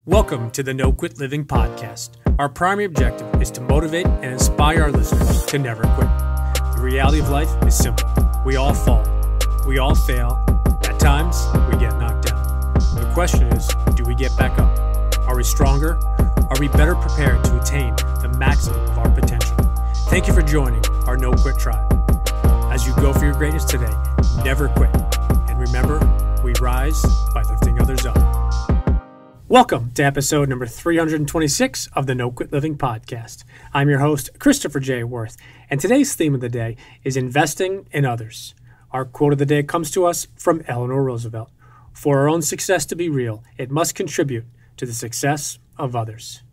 Welcome to the No Quit Living podcast. Our primary objective is to motivate and inspire our listeners to never quit. The reality of life is simple. We all fall. We all fail. At times, we get knocked down. The question is, do we get back up? Are we stronger? Are we better prepared to attain the maximum of our potential? Thank you for joining our No Quit tribe. As you go for your greatness today, never quit. And remember, we rise by lifting others up. Welcome to episode number 326 of the No Quit Living podcast. I'm your host, Christopher J. Worth, and today's theme of the day is investing in others. Our quote of the day comes to us from Eleanor Roosevelt. For our own success to be real, it must contribute to the success of others.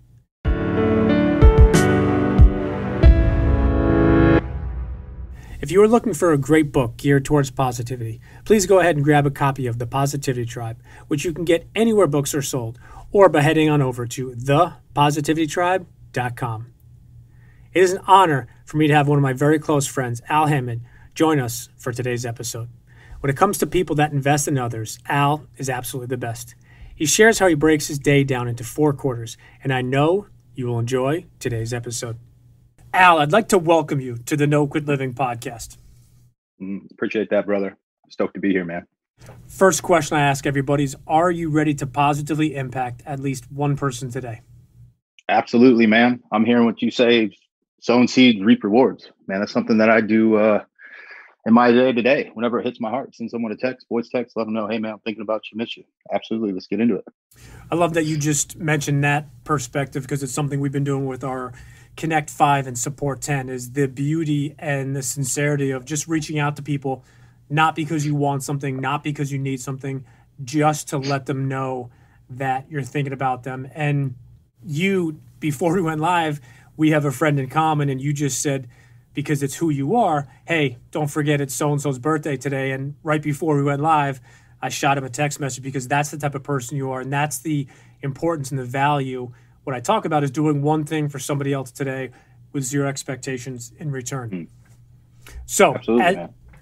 If you are looking for a great book geared towards positivity, please go ahead and grab a copy of The Positivity Tribe, which you can get anywhere books are sold, or by heading on over to thepositivitytribe.com. It is an honor for me to have one of my very close friends, Al Hammond, join us for today's episode. When it comes to people that invest in others, Al is absolutely the best. He shares how he breaks his day down into 4 quarters, and I know you will enjoy today's episode. Al, I'd like to welcome you to the No Quit Living podcast. Appreciate that, brother. Stoked to be here, man. First question I ask everybody is, are you ready to positively impact at least one person today? Absolutely, man. I'm hearing what you say, sowing seeds, reap rewards. Man, that's something that I do in my day-to-day. Whenever it hits my heart, send someone a text, voice text, let them know, hey, man, I'm thinking about you, miss you. Absolutely. Let's get into it. I love that you just mentioned that perspective because it's something we've been doing with our Connect 5 and Support 10 is the beauty and the sincerity of just reaching out to people, not because you want something, not because you need something, just to let them know that you're thinking about them. And you, before we went live, we have a friend in common, and you just said, because it's who you are, hey, don't forget it's so-and-so's birthday today. And right before we went live, I shot him a text message because that's the type of person you are, and that's the importance and the value. What I talk about is doing one thing for somebody else today with zero expectations in return. So,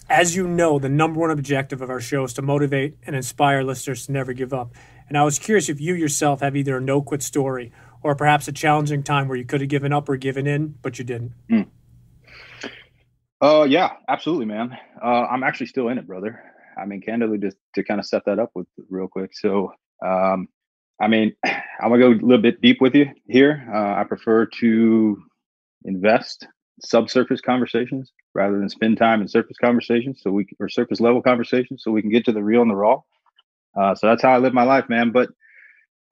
as you know, the number one objective of our show is to motivate and inspire listeners to never give up. And I was curious if you yourself have either a no-quit story or perhaps a challenging time where you could have given up or given in, but you didn't. Yeah, absolutely, man. I'm actually still in it, brother. I mean, candidly, just to kind of set that up with real quick. So, I'm going to go a little bit deep with you here. I prefer to invest subsurface conversations rather than spend time in surface conversations or surface level conversations so we can get to the real and the raw. So that's how I live my life, man. But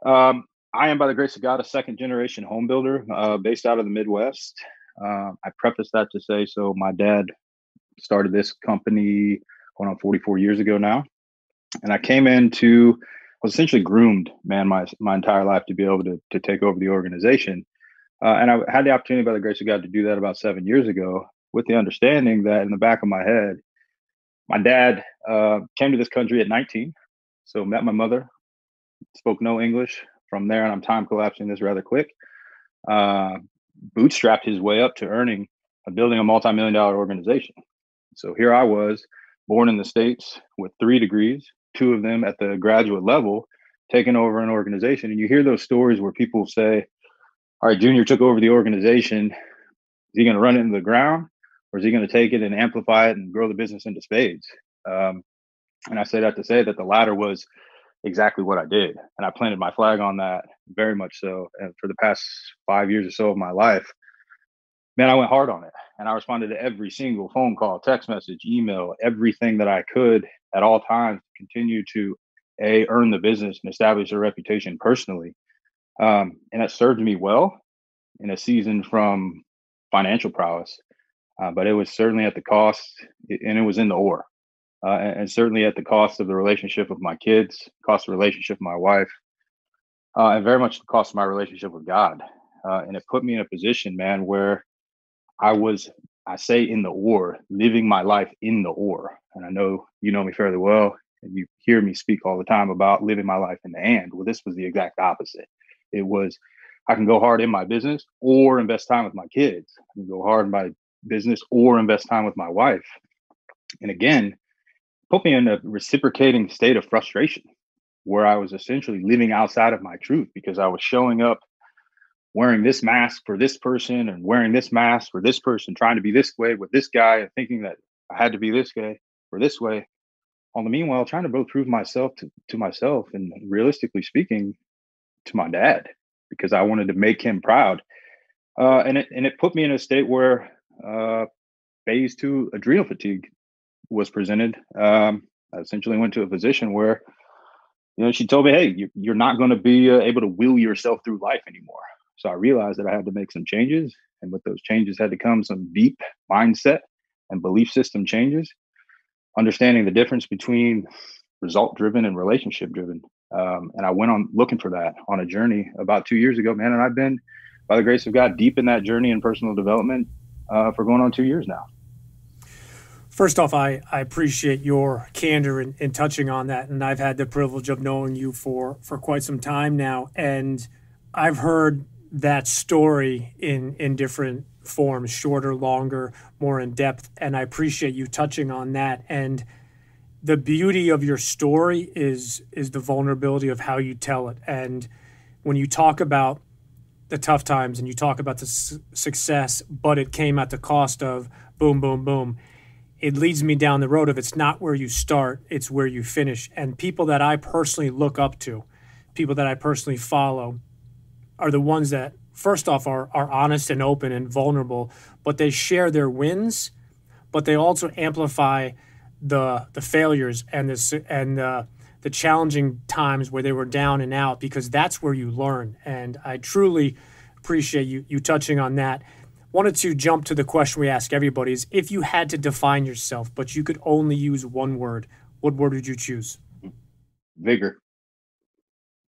I am, by the grace of God, a second generation home builder based out of the Midwest. I preface that to say, so my dad started this company going on 44 years ago now. And I was essentially groomed, man, my entire life to be able to take over the organization. And I had the opportunity, by the grace of God, to do that about 7 years ago with the understanding that in the back of my head, my dad came to this country at 19. So met my mother, spoke no English. From there, and I'm time collapsing this rather quick, bootstrapped his way up to building a multi-million-dollar organization. So here I was, born in the States with 3 degrees, 2 of them at the graduate level, taking over an organization. And you hear those stories where people say, all right, Junior took over the organization. Is he going to run it into the ground, or is he going to take it and amplify it and grow the business into spades? And I say that to say that the latter was exactly what I did. And I planted my flag on that very much so. And for the past 5 years or so of my life, man, I went hard on it. And I responded to every single phone call, text message, email, everything that I could at all times to continue to earn the business and establish a reputation personally. And it served me well in a season from financial prowess. But it was certainly at the cost, and it was in the ore. And certainly at the cost of the relationship with my kids, cost of the relationship with my wife, and very much the cost of my relationship with God. And it put me in a position, man, where I say in the ore, living my life in the ore. And I know you know me fairly well, and you hear me speak all the time about living my life in the and. Well, this was the exact opposite. It was, I can go hard in my business or invest time with my kids. I can go hard in my business or invest time with my wife. And again, put me in a reciprocating state of frustration. where I was essentially living outside of my truth because I was showing up wearing this mask for this person and wearing this mask for this person, trying to be this way with this guy and thinking that I had to be this way or this way. On the meanwhile, trying to both prove myself to myself and realistically speaking to my dad because I wanted to make him proud. And it put me in a state where phase two adrenal fatigue was presented. I essentially went to a physician where, she told me, hey, you're not going to be able to will yourself through life anymore. So I realized that I had to make some changes. And with those changes had to come some deep mindset and belief system changes, understanding the difference between result driven and relationship driven. And I went on looking for that on a journey about 2 years ago, man. And I've been, by the grace of God, deep in that journey in personal development for going on 2 years now. First off, I appreciate your candor in touching on that. And I've had the privilege of knowing you for quite some time now. And I've heard that story in different forms, shorter, longer, more in depth. And I appreciate you touching on that. And the beauty of your story is the vulnerability of how you tell it. And when you talk about the tough times and you talk about the success, but it came at the cost of boom, boom, boom, it leads me down the road of it's not where you start, it's where you finish. And people that I personally look up to, people that I personally follow, are the ones that, first off, are honest and open and vulnerable, but they share their wins, but they also amplify the failures and the challenging times where they were down and out, because that's where you learn. And I truly appreciate you touching on that. Wanted to jump to the question we ask everybody is, if you had to define yourself, but you could only use one word, what word would you choose? Vigor.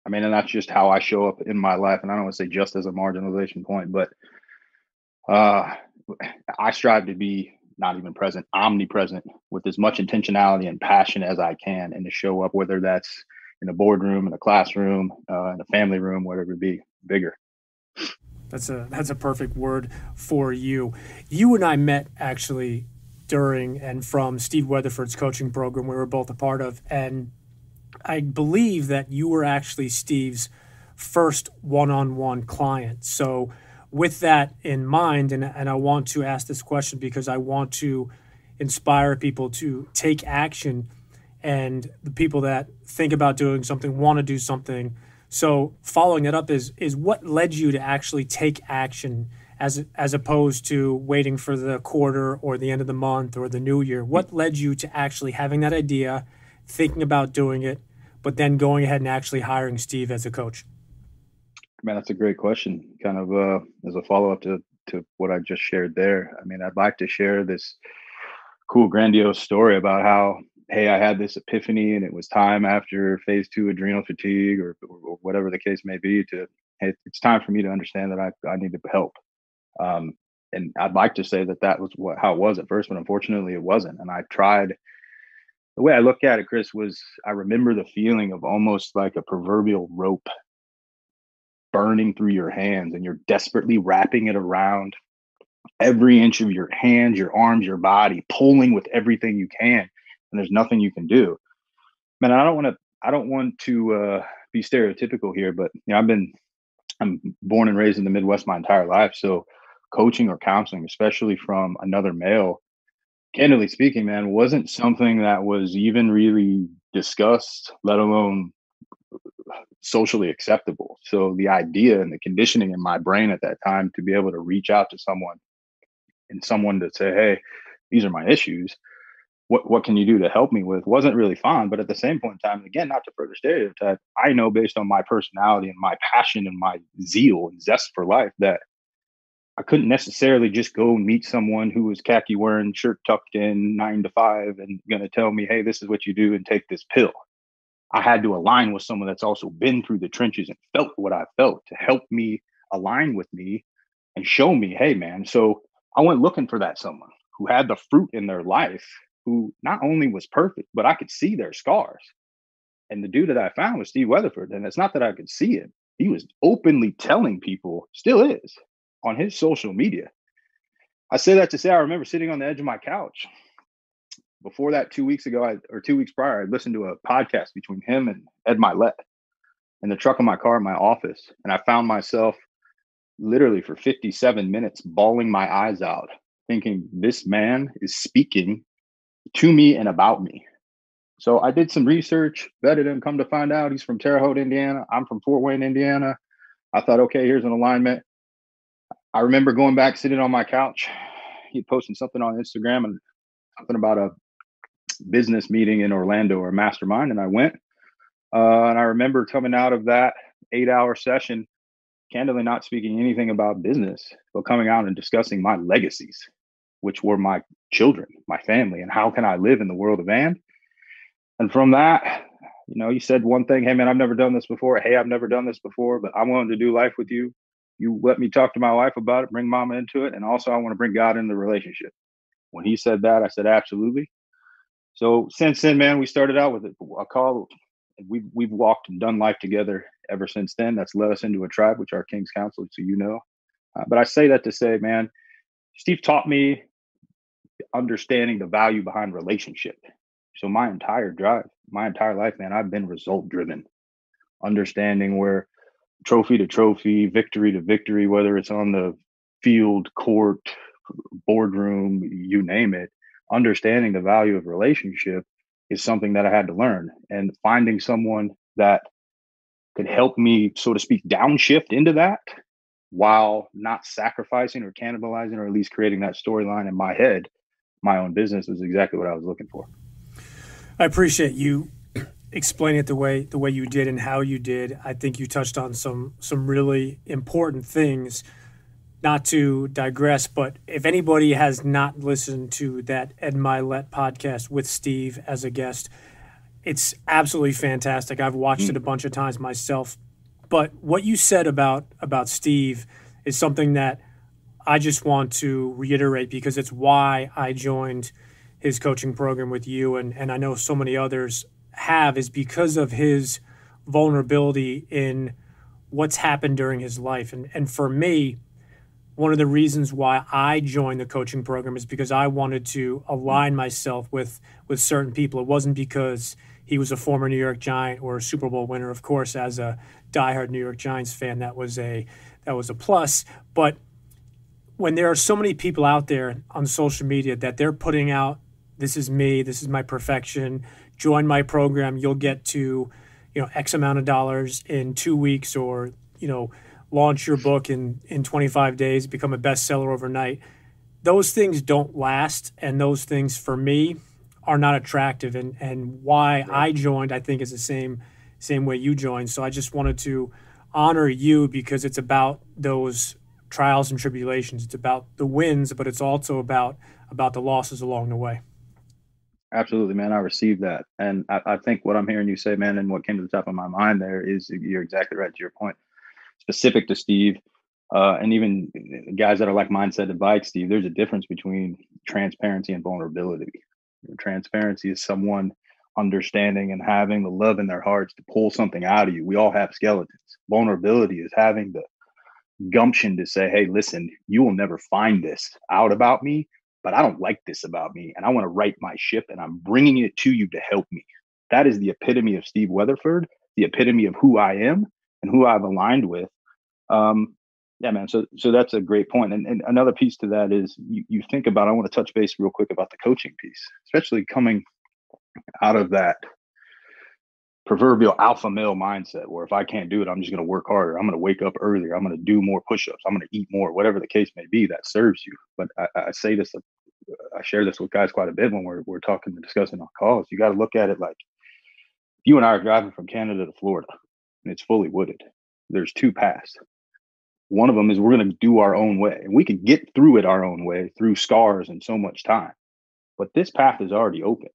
I mean, and that's just how I show up in my life. And I don't want to say just as a marginalization point, but I strive to be not even present, omnipresent, with as much intentionality and passion as I can, and to show up, whether that's in a boardroom, in a classroom, in a family room, whatever it be. Vigor. That's a perfect word for you. You and I met actually during and from Steve Weatherford's coaching program we were both a part of. And I believe that you were actually Steve's first one-on-one client. So with that in mind, and I want to ask this question because I want to inspire people to take action, and the people that think about doing something want to do something. So following it up is what led you to actually take action as opposed to waiting for the quarter or the end of the month or the new year? What led you to actually having that idea, thinking about doing it, but then going ahead and actually hiring Steve as a coach? Man, that's a great question. Kind of as a follow-up to what I just shared there. I mean, I'd like to share this cool, grandiose story about how, hey, I had this epiphany and it was time after phase two adrenal fatigue or whatever the case may be to, hey, it's time for me to understand that I need to help. And I'd like to say that was how it was at first, but unfortunately it wasn't. And I tried. The way I look at it, Chris, was I remember the feeling of almost like a proverbial rope burning through your hands, and you're desperately wrapping it around every inch of your hands, your arms, your body, pulling with everything you can, and there's nothing you can do. Man, I don't want to be stereotypical here, but I'm born and raised in the Midwest my entire life, so coaching or counseling, especially from another male, candidly speaking, man, wasn't something that was even really discussed, let alone socially acceptable. So the idea and the conditioning in my brain at that time to be able to reach out to someone and someone to say, hey, these are my issues. What can you do to help me with wasn't really fun. But at the same point in time, again, not to further stereotype, I know based on my personality and my passion and my zeal and zest for life that I couldn't necessarily just go meet someone who was khaki wearing, shirt tucked in, 9 to 5, and going to tell me, hey, this is what you do and take this pill. I had to align with someone that's also been through the trenches and felt what I felt to help me align with me and show me, hey, man. So I went looking for that someone who had the fruit in their life, who not only was perfect, but I could see their scars. And the dude that I found was Steve Weatherford. And it's not that I could see it. He was openly telling people, still is, on his social media. I say that to say I remember sitting on the edge of my couch before that, 2 weeks ago, 2 weeks prior, I listened to a podcast between him and Ed Milet in the truck of my car in my office. And I found myself literally for 57 minutes bawling my eyes out, thinking this man is speaking to me and about me. So I did some research, vetted him, come to find out he's from Terre Haute, Indiana. I'm from Fort Wayne, Indiana. I thought, okay, here's an alignment. I remember going back, sitting on my couch. He posted something on Instagram and something about a business meeting in Orlando or a mastermind. And I went. And I remember coming out of that 8-hour session, candidly not speaking anything about business, but coming out and discussing my legacies, which were my children, my family, and how can I live in the world of and. And from that, you said one thing, hey man, I've never done this before. Hey, I've never done this before, but I'm willing to do life with you. You let me talk to my wife about it, bring mama into it. And also I want to bring God into the relationship. When he said that, I said, absolutely. So since then, man, we started out with a call. We've walked and done life together ever since then. That's led us into a tribe, which are King's Council, so But I say that to say, man, Steve taught me understanding the value behind relationship. So my entire life, man, I've been result driven, understanding where trophy to trophy, victory to victory, whether it's on the field, court, boardroom, you name it, understanding the value of relationship is something that I had to learn, and finding someone that could help me, so to speak, downshift into that while not sacrificing or cannibalizing, or at least creating that storyline in my head, my own business, was exactly what I was looking for. I appreciate you explaining it the way you did and how you did. I think you touched on some really important things. Not to digress, but if anybody has not listened to that Ed Milet podcast with Steve as a guest, it's absolutely fantastic. I've watched it a bunch of times myself. But what you said about Steve is something that I just want to reiterate, because it's why I joined his coaching program with you, and I know so many others have, is because of his vulnerability in what's happened during his life. And for me, one of the reasons why I joined the coaching program is because I wanted to align myself with certain people. It wasn't because he was a former New York Giant or a Super Bowl winner. Of course, as a diehard New York Giants fan, that was a plus. But when there are so many people out there on social media that they're putting out, this is me, this is my perfection, join my program, you'll get to, X amount of dollars in 2 weeks, or, launch your book in 25 days, become a bestseller overnight. Those things don't last, and those things for me are not attractive. And why I joined, I think, is the same way you joined. So I just wanted to honor you, because it's about those trials and tribulations. It's about the wins, but it's also about the losses along the way. Absolutely, man. I received that. And I think what I'm hearing you say, man, and what came to the top of my mind there is you're exactly right to your point. Specific to Steve, and even guys that are like mindset like Steve, there's a difference between transparency and vulnerability. Transparency is someone understanding and having the love in their hearts to pull something out of you. We all have skeletons. Vulnerability is having the gumption to say, hey, listen, you will never find this out about me, but I don't like this about me, and I want to right my ship, and I'm bringing it to you to help me. That is the epitome of Steve Weatherford, the epitome of who I am and who I've aligned with. Yeah, man. So that's a great point. And another piece to that is you think about, I want to touch base real quick about the coaching piece, especially coming out of that proverbial alpha male mindset where if I can't do it, I'm just going to work harder. I'm going to wake up earlier. I'm going to do more push-ups. I'm going to eat more, whatever the case may be that serves you. But I say this, I share this with guys quite a bit when we're talking and discussing on calls. You got to look at it like you and I are driving from Canada to Florida and it's fully wooded. There's two paths. One of them is we're going to do our own way, and we can get through it our own way through scars and so much time. But this path is already open.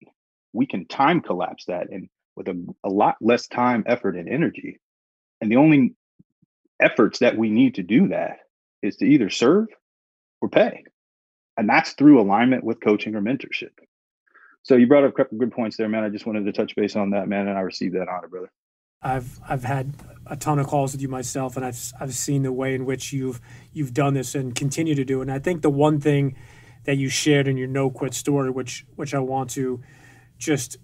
We can time collapse that, and with a lot less time, effort, and energy. And the only efforts that we need to do that is to either serve or pay. And that's through alignment with coaching or mentorship. So you brought up a couple good points there, man. I just wanted to touch base on that, man. And I received that honor, brother. I've had a ton of calls with you myself, and I've seen the way in which you've done this and continue to do it. And I think the one thing that you shared in your no quit story, which I want to just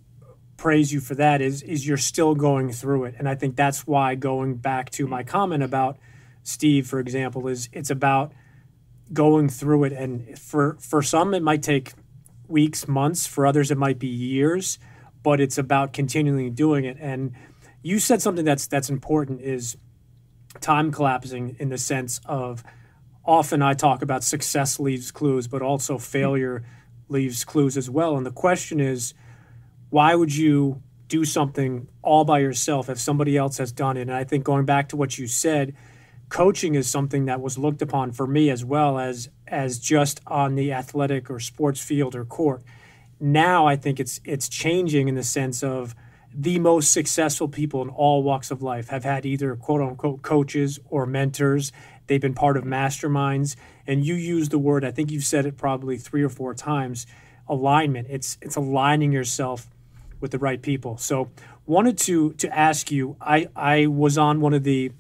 praise you for that, is you're still going through it. And I think that's why, going back to my comment about Steve, for example, is it's about going through it. And for some, it might take weeks, months. For others, it might be years, but it's about continually doing it. And you said something that's important, is time collapsing, in the sense of, often I talk about success leaves clues, but also failure leaves clues as well. And the question is, why would you do something all by yourself if somebody else has done it? And I think, going back to what you said, coaching is something that was looked upon for me as well as just on the athletic or sports field or court. Now I think it's changing, in the sense of the most successful people in all walks of life have had either quote unquote coaches or mentors. They've been part of masterminds. And you use the word, I think you've said it probably 3 or 4 times, alignment. It's aligning yourself with the right people. So wanted to ask you, I was on one of the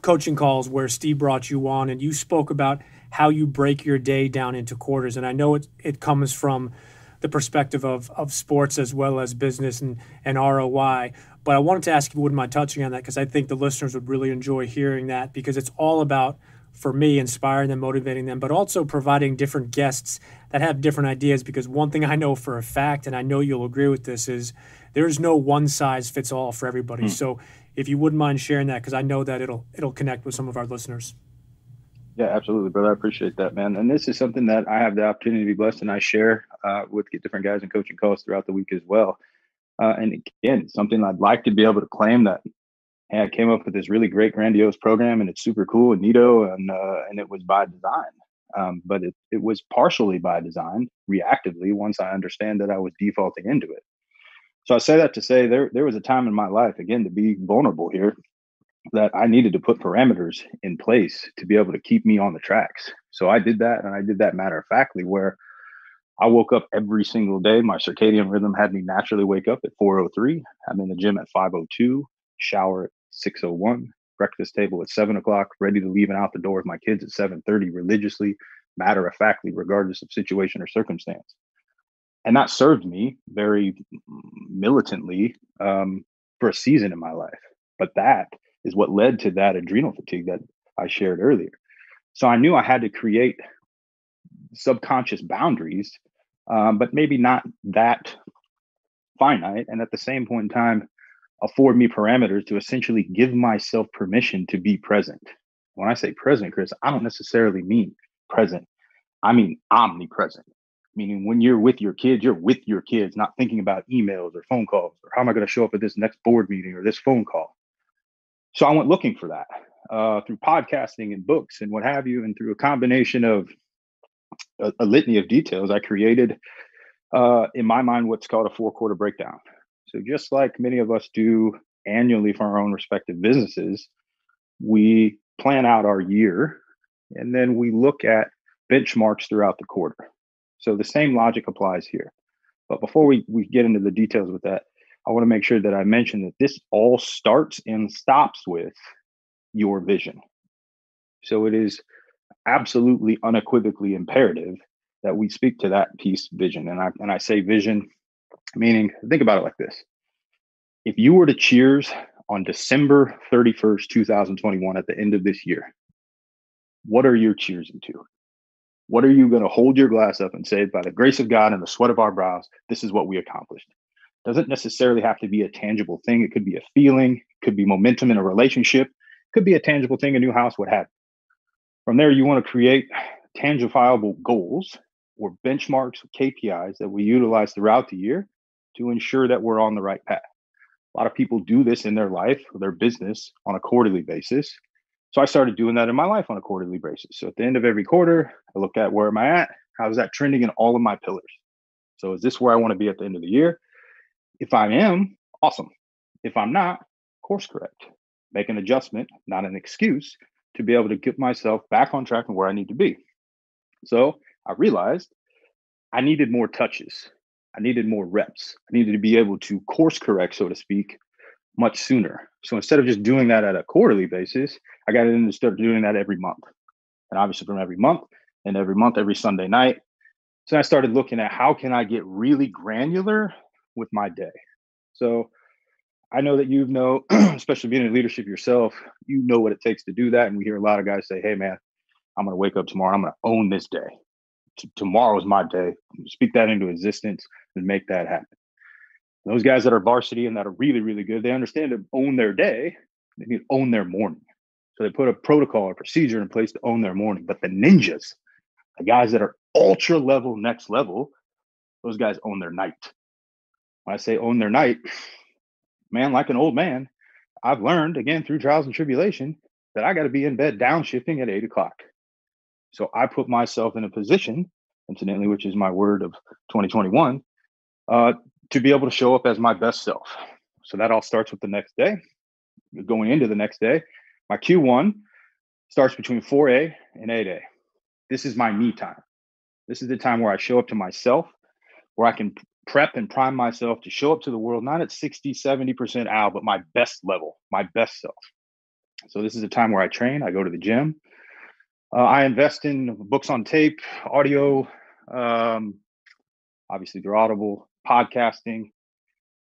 coaching calls where Steve brought you on, and you spoke about how you break your day down into quarters. And I know it comes from the perspective of sports as well as business and ROI. But I wanted to ask if you wouldn't mind touching on that, because I think the listeners would really enjoy hearing that, because it's all about, for me, inspiring them, motivating them, but also providing different guests that have different ideas. Because one thing I know for a fact, and I know you'll agree with this, is there's no one size fits all for everybody. So if you wouldn't mind sharing that, because I know that it'll connect with some of our listeners. Yeah, absolutely, brother. I appreciate that, man. And this is something that I have the opportunity to be blessed, and I share with different guys in coaching calls throughout the week as well. And again, something I'd like to be able to claim that, hey, I came up with this really great, grandiose program, and it's super cool and neato, and it was by design. But it was partially by design, reactively, once I understand that I was defaulting into it. So I say that to say there was a time in my life, again, to be vulnerable here, that I needed to put parameters in place to be able to keep me on the tracks. So I did that, and I did that matter of factly, where I woke up every single day. My circadian rhythm had me naturally wake up at 4:03. I'm in the gym at 5:02, shower at 6:01, breakfast table at 7 o'clock, ready to leave and out the door with my kids at 7:30, religiously, matter of factly, regardless of situation or circumstance. And that served me very militantly for a season in my life. But that is what led to that adrenal fatigue that I shared earlier. So I knew I had to create subconscious boundaries, but maybe not that finite. And at the same point in time, afford me parameters to essentially give myself permission to be present. When I say present, Chris, I don't necessarily mean present. I mean omnipresent. Meaning when you're with your kids, you're with your kids, not thinking about emails or phone calls or how am I going to show up at this next board meeting or this phone call. So I went looking for that through podcasting and books and what have you. And through a combination of a litany of details, I created, in my mind, what's called a 4-quarter breakdown. So just like many of us do annually for our own respective businesses, we plan out our year and then we look at benchmarks throughout the quarter. So the same logic applies here. But before we get into the details with that, I want to make sure that I mention that this all starts and stops with your vision. So it is absolutely unequivocally imperative that we speak to that piece, vision. And I say vision, meaning, think about it like this. If you were to cheers on December 31st, 2021, at the end of this year, what are you cheersing to? What are you going to hold your glass up and say, by the grace of God and the sweat of our brows, this is what we accomplished? Doesn't necessarily have to be a tangible thing. It could be a feeling, could be momentum in a relationship, could be a tangible thing, a new house, what have you. From there, you want to create tangible goals or benchmarks, KPIs that we utilize throughout the year to ensure that we're on the right path. A lot of people do this in their life or their business on a quarterly basis. So I started doing that in my life on a quarterly basis. So at the end of every quarter, I look at where am I at? How is that trending in all of my pillars? So is this where I want to be at the end of the year? If I am, awesome. If I'm not, course correct. Make an adjustment, not an excuse, to be able to get myself back on track and where I need to be. So I realized I needed more touches. I needed more reps. I needed to be able to course correct, so to speak, much sooner. So instead of just doing that at a quarterly basis, I got into start doing that every month. And obviously from every month, every Sunday night, So I started looking at how can I get really granular with my day. So I know that especially being in leadership yourself, you know what it takes to do that. And we hear a lot of guys say, hey, man, I'm going to wake up tomorrow. I'm going to own this day. Tomorrow is my day. Speak that into existence and make that happen. Those guys that are varsity and that are really, really good, they understand to own their day. They need to own their morning. So they put a protocol or procedure in place to own their morning. But the ninjas, the guys that are ultra level, next level, those guys own their night. When I say own their night, man, like an old man, I've learned, again, through trials and tribulation, that I got to be in bed downshifting at 8 o'clock. So I put myself in a position, incidentally, which is my word of 2021, to be able to show up as my best self. So that all starts with the next day. Going into the next day, my Q1 starts between 4A and 8A. This is my me time. This is the time where I show up to myself, where I can prep and prime myself to show up to the world, not at 60, 70% out, but my best level, my best self. So this is a time where I train, I go to the gym. I invest in books on tape, audio, obviously they're Audible, podcasting.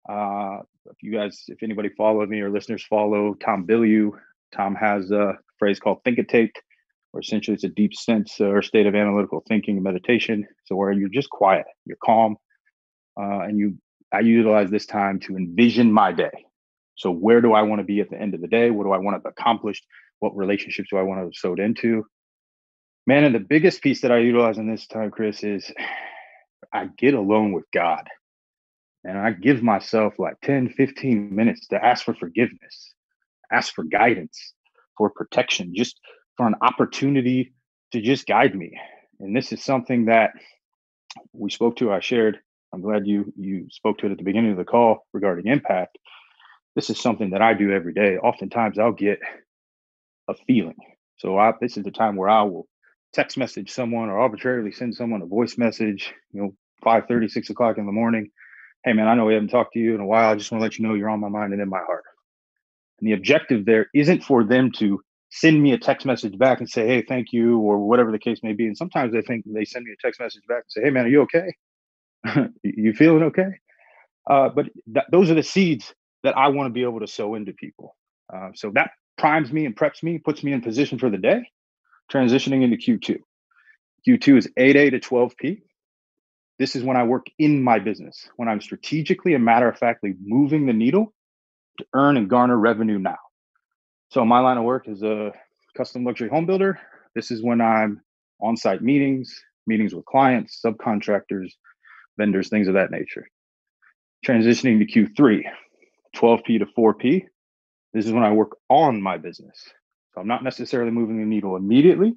If anybody follows me or listeners follow Tom Bilyeu, Tom has a phrase called think it taped, where essentially it's a deep sense or state of analytical thinking and meditation. So where you're just quiet, you're calm, I utilize this time to envision my day. So where do I want to be at the end of the day? What do I want to accomplish? What relationships do I want to have sewed into? Man, and the biggest piece that I utilize in this time, Chris, is I get alone with God. And I give myself like 10, 15 minutes to ask for forgiveness, ask for guidance, for protection, just for an opportunity to just guide me. And this is something that we spoke to, I shared. I'm glad you spoke to it at the beginning of the call regarding impact. This is something that I do every day. Oftentimes I'll get a feeling. So this is the time where I will text message someone or arbitrarily send someone a voice message, 5:30, 6 o'clock in the morning. Hey, man, I know we haven't talked to you in a while. I just want to let you know you're on my mind and in my heart. And the objective there isn't for them to send me a text message back and say, hey, thank you, or whatever the case may be. And sometimes they think they send me a text message back and say, hey, man, are you okay? You feeling okay? But those are the seeds that I want to be able to sow into people. So that primes me and preps me, puts me in position for the day, transitioning into Q2. Q2 is 8A to 12P. This is when I work in my business, when I'm strategically and matter-of-factly moving the needle to earn and garner revenue now. So my line of work is a custom luxury home builder. This is when I'm on-site meetings with clients, subcontractors, vendors, things of that nature. Transitioning to Q3, 12P to 4P. This is when I work on my business. So I'm not necessarily moving the needle immediately,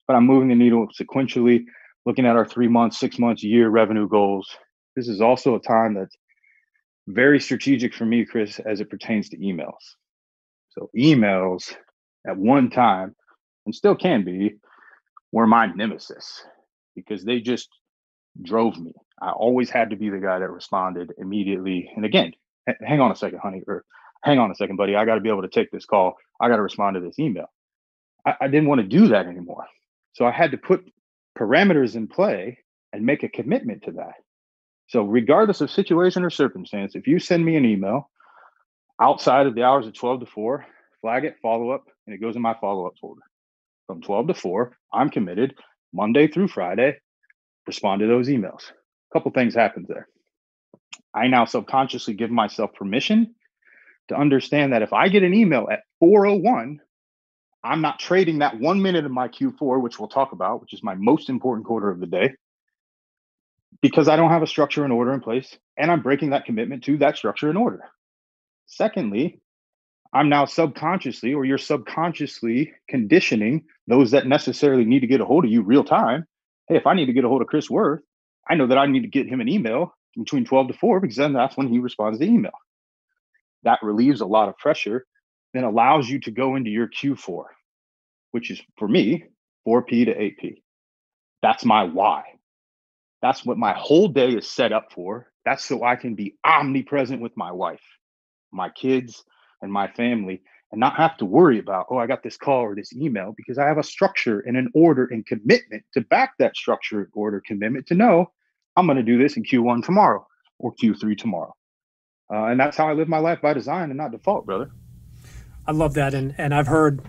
but I'm moving the needle sequentially, looking at our 3 months, 6 months, year revenue goals. This is also a time that's very strategic for me, Chris, as it pertains to emails. So emails at one time, and still can be, were my nemesis because they just drove me. I always had to be the guy that responded immediately. And again, hang on a second, honey, or hang on a second, buddy. I got to be able to take this call. I got to respond to this email. I didn't want to do that anymore. So I had to put parameters in play and make a commitment to that. So regardless of situation or circumstance, if you send me an email outside of the hours of 12 to 4, flag it, follow up, and it goes in my follow-up folder. From 12 to 4, I'm committed Monday through Friday, respond to those emails. A couple things happen there. I now subconsciously give myself permission to understand that if I get an email at 4:01, I'm not trading that 1 minute of my Q4, which we'll talk about, which is my most important quarter of the day, because I don't have a structure and order in place, and I'm breaking that commitment to that structure and order. Secondly, I'm now subconsciously, or you're subconsciously conditioning those that necessarily need to get a hold of you real time. Hey, if I need to get a hold of Chris Worth, I know that I need to get him an email between 12 to 4 because then that's when he responds to email. That relieves a lot of pressure, then allows you to go into your Q4, which is for me, 4P to 8P. That's my why. That's what my whole day is set up for. That's so I can be omnipresent with my wife, my kids, and my family, and not have to worry about, oh, I got this call or this email, because I have a structure and an order and commitment to back that structure, order, commitment to know I'm going to do this in Q1 tomorrow or Q3 tomorrow. And that's how I live my life, by design and not default, brother. I love that. And I've heard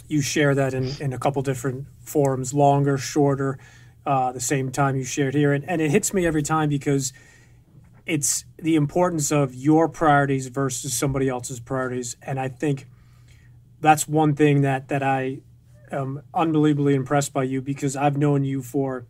you share that in a couple different forums, longer, shorter, the same time you shared here. And it hits me every time because it's the importance of your priorities versus somebody else's priorities. And I think that's one thing that I am unbelievably impressed by you, because I've known you for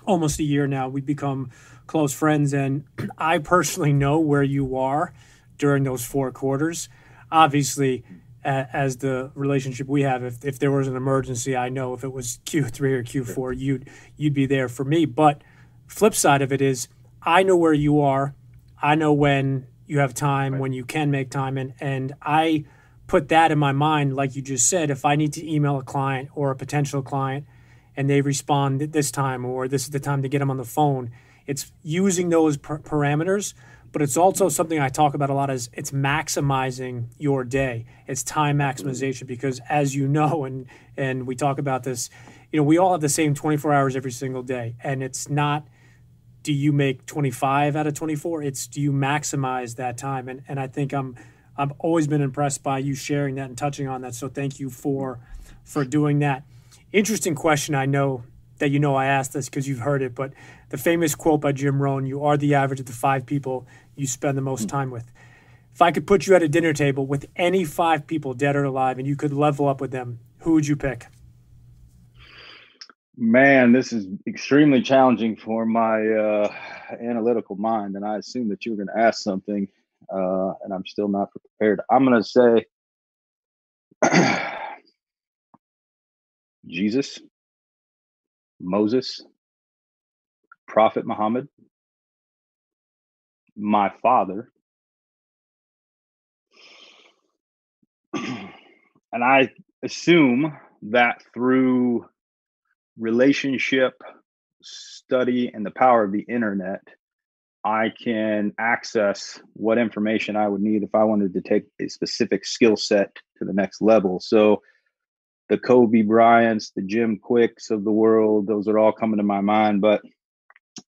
almost a year now. We've become close friends, and I personally know where you are during those 4 quarters. Obviously, as the relationship we have, if there was an emergency, I know if it was Q3 or Q4, you'd be there for me. But flip side of it is, I know where you are. I know when you have time, when you can make time, and I put that in my mind, like you just said. If I need to email a client or a potential client and they respond at this time, or this is the time to get them on the phone, it's using those parameters. But it's also something I talk about a lot, is it's maximizing your day. It's time maximization, because as you know, and we talk about this, we all have the same 24 hours every single day. And it's not, do you make 25 out of 24? It's, do you maximize that time? And I think I've always been impressed by you sharing that and touching on that. So thank you for doing that. Interesting question. I know that I asked this because you've heard it, but the famous quote by Jim Rohn, you are the average of the 5 people you spend the most time with. If I could put you at a dinner table with any 5 people, dead or alive, and you could level up with them, who would you pick? Man, this is extremely challenging for my analytical mind, and I assumed that you were going to ask something, and I'm still not prepared. I'm going to say Jesus, Moses, Prophet Muhammad, my father, and I assume that through relationship, study, and the power of the internet, I can access what information I would need if I wanted to take a specific skill set to the next level. So the Kobe Bryants, the Jim Quicks of the world, those are all coming to my mind. But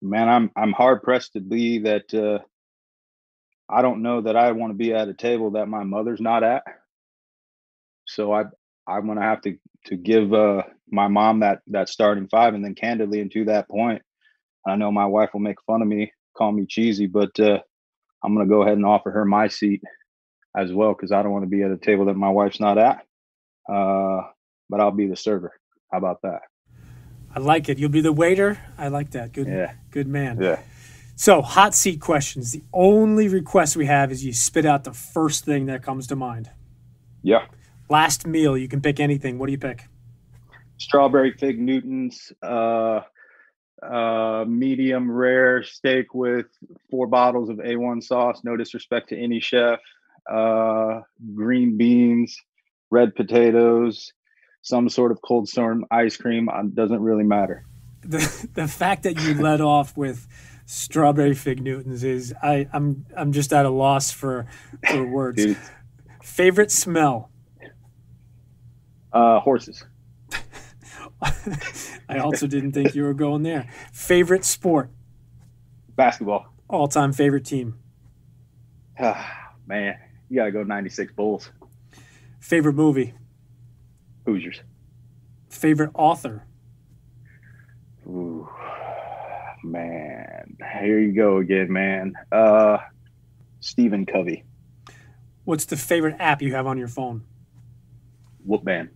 man, I'm hard pressed to believe that I don't know that I want to be at a table that my mother's not at. So I'm gonna have to give my mom that starting 5, and then candidly, and to that point, I know my wife will make fun of me, call me cheesy, but I'm gonna go ahead and offer her my seat as well, because I don't want to be at a table that my wife's not at. But I'll be the server. How about that? I like it. You'll be the waiter. I like that. Good, yeah. Good man. Yeah. So, hot seat questions. The only request we have is you spit out the first thing that comes to mind. Yeah. Last meal, you can pick anything. What do you pick? Strawberry fig Newtons, medium rare steak with 4 bottles of A1 sauce. No disrespect to any chef. Green beans, red potatoes, some sort of cold storm ice cream. Doesn't really matter. The fact that you led off with strawberry fig Newtons is I'm just at a loss for words. Dude. Favorite smell? Horses. I also didn't think you were going there. Favorite sport? Basketball. All-time favorite team? Man, you gotta go 96 Bulls. Favorite movie? Hoosiers. Favorite author? Ooh, man, here you go again, man. Stephen Covey. What's the favorite app you have on your phone? Whoop band.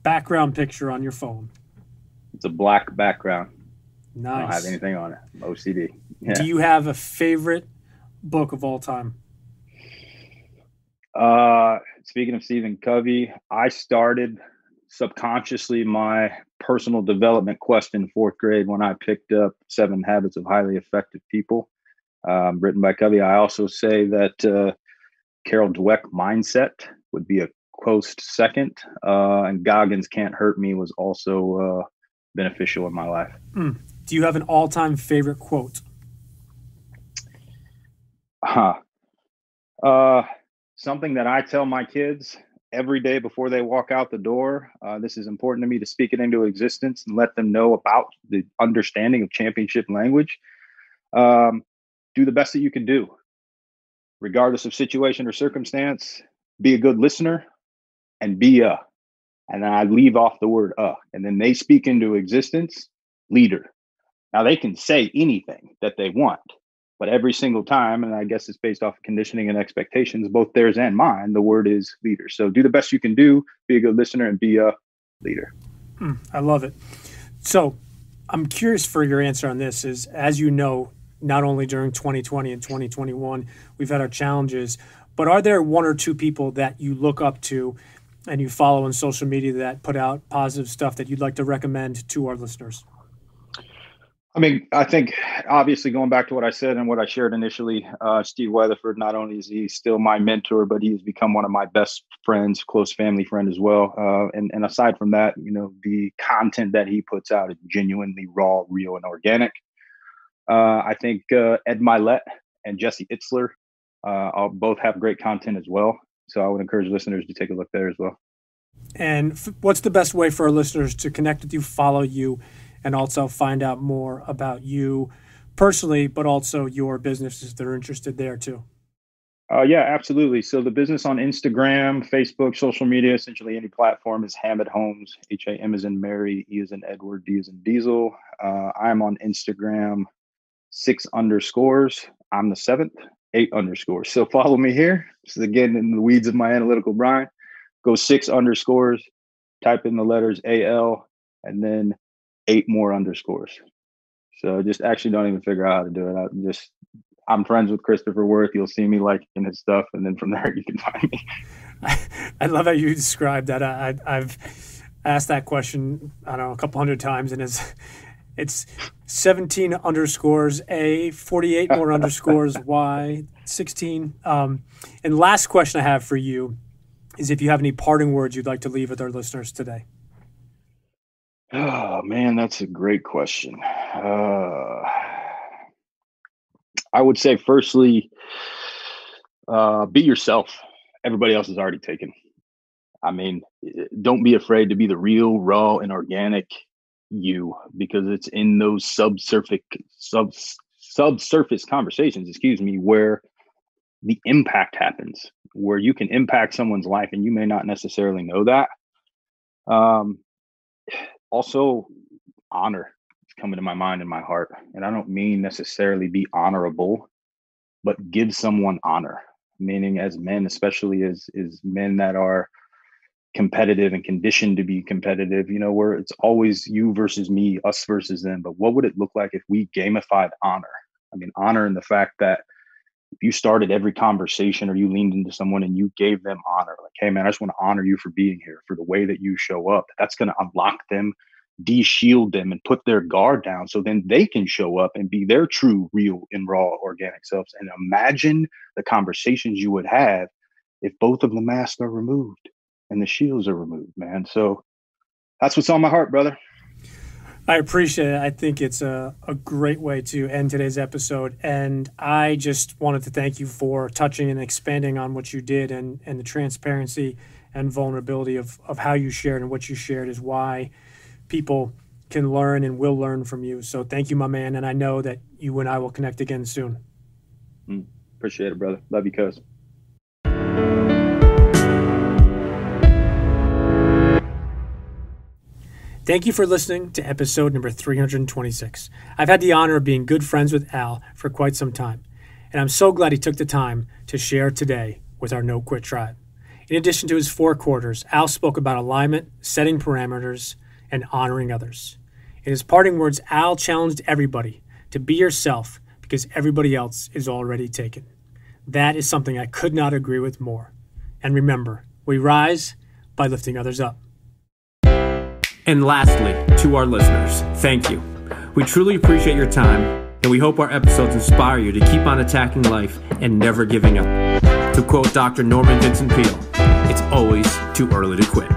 Background picture on your phone? It's a black background. Nice. I don't have anything on it. OCD. Yeah. Do you have a favorite book of all time? Speaking of Stephen Covey, I started subconsciously my personal development quest in 4th grade when I picked up 7 Habits of Highly Effective People, written by Covey. I also say that Carol Dweck Mindset would be a close second, and Goggins Can't Hurt Me was also beneficial in my life. Do you have an all-time favorite quote? something that I tell my kids every day before they walk out the door. This is important to me to speak it into existence and let them know about the understanding of championship language. Do the best that you can do, regardless of situation or circumstance. Be a good listener and and then I leave off the word and then they speak into existence, leader. Now they can say anything that they want, but every single time, and I guess it's based off of conditioning and expectations, both theirs and mine, the word is leader. So do the best you can do, be a good listener, and be a leader. I love it. So I'm curious for your answer on this is, as you know, not only during 2020 and 2021, we've had our challenges, but are there one or two people that you look up to and you follow on social media that put out positive stuff that you'd like to recommend to our listeners? I mean, I think obviously going back to what I said and what I shared initially, Steve Weatherford, not only is he still my mentor, but he has become one of my best friends, close family friend as well. And aside from that, the content that he puts out is genuinely raw, real, and organic. I think Ed Milet and Jesse Itzler both have great content as well. So I would encourage listeners to take a look there as well. And what's the best way for our listeners to connect with you, follow you, and also find out more about you personally, but also your business if they're interested there too? Yeah, absolutely. So the business on Instagram, Facebook, social media, essentially any platform is Hammett Homes. HAM is in Mary, E is in Edward, D is in Diesel. I'm on Instagram, 6_. I'm the 7th, 8_. So follow me here. This is again in the weeds of my analytical Brian. Go 6_, type in the letters AL, and then 8 more underscores. So just actually don't even figure out how to do it. I'm friends with Christopher Worth. You'll see me liking his stuff, and then from there you can find me. I love how you described that. I've asked that question, I don't know, a couple hundred times, and it's 17 underscores A, 48 more underscores Y, 16. And last question I have for you is if you have any parting words you'd like to leave with our listeners today. Oh, man, that's a great question. I would say, firstly, be yourself. Everybody else is already taken. I mean, don't be afraid to be the real, raw, and organic you, because it's in those subsurface conversations, where the impact happens, where you can impact someone's life and you may not necessarily know that. Also, honor is coming to my mind and my heart. And I don't mean necessarily be honorable, but give someone honor, meaning as men, especially as men that are competitive and conditioned to be competitive, where it's always you versus me, us versus them. But what would it look like if we gamified honor? I mean, honor in the fact that if you started every conversation or you leaned into someone and you gave them honor, like, hey, man, I just want to honor you for being here, for the way that you show up. That's going to unlock them, de-shield them, and put their guard down so then they can show up and be their true, real, and raw organic selves. And imagine the conversations you would have if both of the masks are removed and the shields are removed, man. So that's what's on my heart, brother. I appreciate it. I think it's a great way to end today's episode. And I just wanted to thank you for touching and expanding on what you did, and the transparency and vulnerability of how you shared, and what you shared is why people can learn and will learn from you. So thank you, my man. And I know that you and I will connect again soon. Appreciate it, brother. Love you, cuz. Thank you for listening to episode number 326. I've had the honor of being good friends with Al for quite some time, and I'm so glad he took the time to share today with our No Quit Tribe. In addition to his 4 quarters, Al spoke about alignment, setting parameters, and honoring others. In his parting words, Al challenged everybody to be yourself because everybody else is already taken. That is something I could not agree with more. And remember, we rise by lifting others up. And lastly, to our listeners, thank you. We truly appreciate your time, and we hope our episodes inspire you to keep on attacking life and never giving up. To quote Dr. Norman Vincent Peale, it's always too early to quit.